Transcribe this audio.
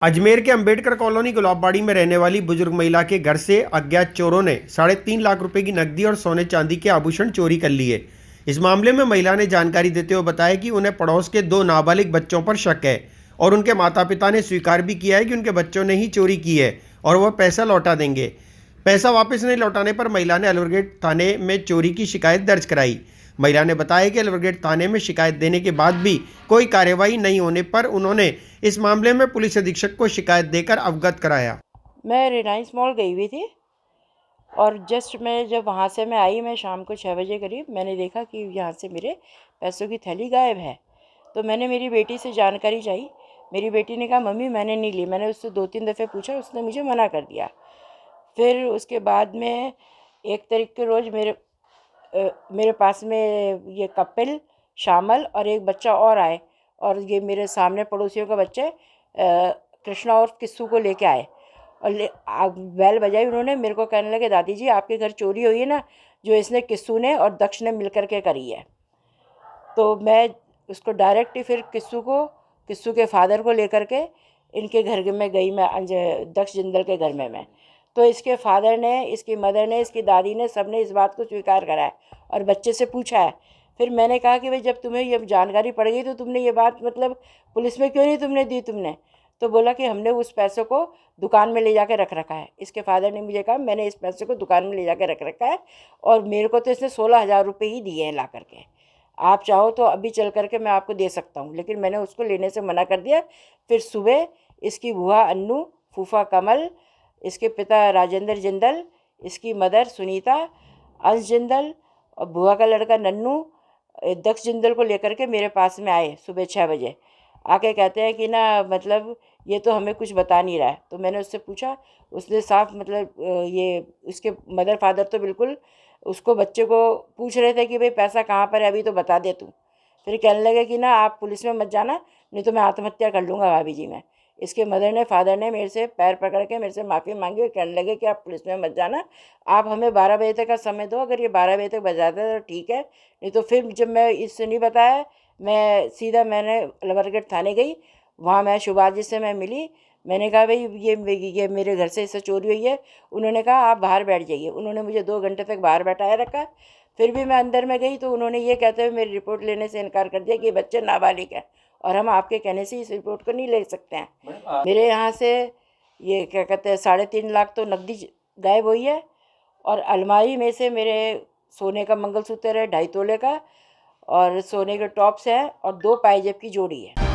अजमेर के अंबेडकर कॉलोनी गुलाबबाड़ी में रहने वाली बुजुर्ग महिला के घर से अज्ञात चोरों ने 3.5 लाख रुपए की नकदी और सोने चांदी के आभूषण चोरी कर लिए। इस मामले में महिला ने जानकारी देते हुए बताया कि उन्हें पड़ोस के 2 नाबालिग बच्चों पर शक है और उनके माता पिता ने स्वीकार भी किया है कि उनके बच्चों ने ही चोरी की है और वह पैसा लौटा देंगे। पैसा वापस नहीं लौटाने पर महिला ने अलवरगेट थाने में चोरी की शिकायत दर्ज कराई। महिला ने बताया कि अलवरगेट थाने में शिकायत देने के बाद भी कोई कार्रवाई नहीं होने पर उन्होंने इस मामले में पुलिस अधीक्षक को शिकायत देकर अवगत कराया। मैं रिलायंस मॉल गई हुई थी और जस्ट मैं जब वहाँ से मैं आई, मैं शाम को 6 बजे करीब मैंने देखा कि यहाँ से मेरे पैसों की थैली गायब है। तो मैंने मेरी बेटी से जानकारी चाहिए। मेरी बेटी ने कहा मम्मी मैंने नहीं ली। मैंने उससे 2-3 दफ़े पूछा, उसने मुझे मना कर दिया। फिर उसके बाद में 1 तारीख के रोज़ मेरे पास में ये कपिल, श्यामल और एक बच्चा और आए और ये मेरे सामने पड़ोसियों का बच्चे कृष्णा और किस्सू को लेके आए और बैल बजाई। उन्होंने मेरे को कहने लगे दादी जी आपके घर चोरी हुई है ना, जो इसने किस्सू ने और दक्ष ने मिल कर के करी है। तो मैं उसको डायरेक्ट ही फिर किस्सू के फादर को लेकर के इनके घर में गई, मैं दक्ष जिंदल के घर में। मैं तो इसके फादर ने, इसकी मदर ने, इसकी दादी ने, सब ने इस बात को स्वीकार करा है और बच्चे से पूछा है। फिर मैंने कहा कि भाई जब तुम्हें ये जानकारी पड़ गई तो तुमने ये बात मतलब पुलिस में क्यों नहीं तुमने दी तुमने? तो बोला कि हमने उस पैसों को दुकान में ले जाके रख रखा है। इसके फादर ने मुझे कहा मैंने इस पैसे को दुकान में ले जाके रख रखा है और मेरे को तो इसने 16,000 रुपये ही दिए हैं ला करके। आप चाहो तो अभी चल करके मैं आपको दे सकता हूँ, लेकिन मैंने उसको लेने से मना कर दिया। फिर सुबह इसकी बुआ अन्नू, फूफा कमल, इसके पिता राजेंद्र जिंदल, इसकी मदर सुनीता, अंश जिंदल और बुआ का लड़का नन्नू दक्ष जिंदल को लेकर के मेरे पास में आए सुबह 6 बजे। आके कहते हैं कि ना मतलब ये तो हमें कुछ बता नहीं रहा है। तो मैंने उससे पूछा, उसने साफ मतलब ये उसके मदर फादर तो बिल्कुल उसको बच्चे को पूछ रहे थे कि भाई पैसा कहाँ पर है, अभी तो बता दे तू। फिर कहने लगे कि ना आप पुलिस में मत जाना, नहीं तो मैं आत्महत्या कर लूँगा भाभी जी मैं। इसके मदर ने, फादर ने मेरे से पैर पकड़ के मेरे से माफ़ी मांगी और कहने लगे कि आप पुलिस में मत जाना, आप हमें 12 बजे तक का समय दो। अगर ये 12 बजे तक बजाता है तो ठीक है, नहीं तो फिर जब मैं इससे नहीं बताया, मैं सीधा मैंने अलवरगढ़ थाने गई। वहाँ मैं सुभाष जी से मैं मिली। मैंने कहा भाई ये मेरे घर से इससे चोरी हुई है। उन्होंने कहा आप बाहर बैठ जाइए। उन्होंने मुझे 2 घंटे तक बाहर बैठाया रखा। फिर भी मैं अंदर में गई तो उन्होंने ये कहते हुए मेरी रिपोर्ट लेने से इनकार कर दिया कि ये बच्चे नाबालिग हैं और हम आपके कहने से इस रिपोर्ट को नहीं ले सकते हैं। मेरे यहाँ से ये क्या कहते हैं 3.5 लाख तो नकदी गायब हुई है और अलमारी में से मेरे सोने का मंगलसूत्र है 2.5 तोले का और सोने के टॉप्स हैं और 2 पायजेब की जोड़ी है।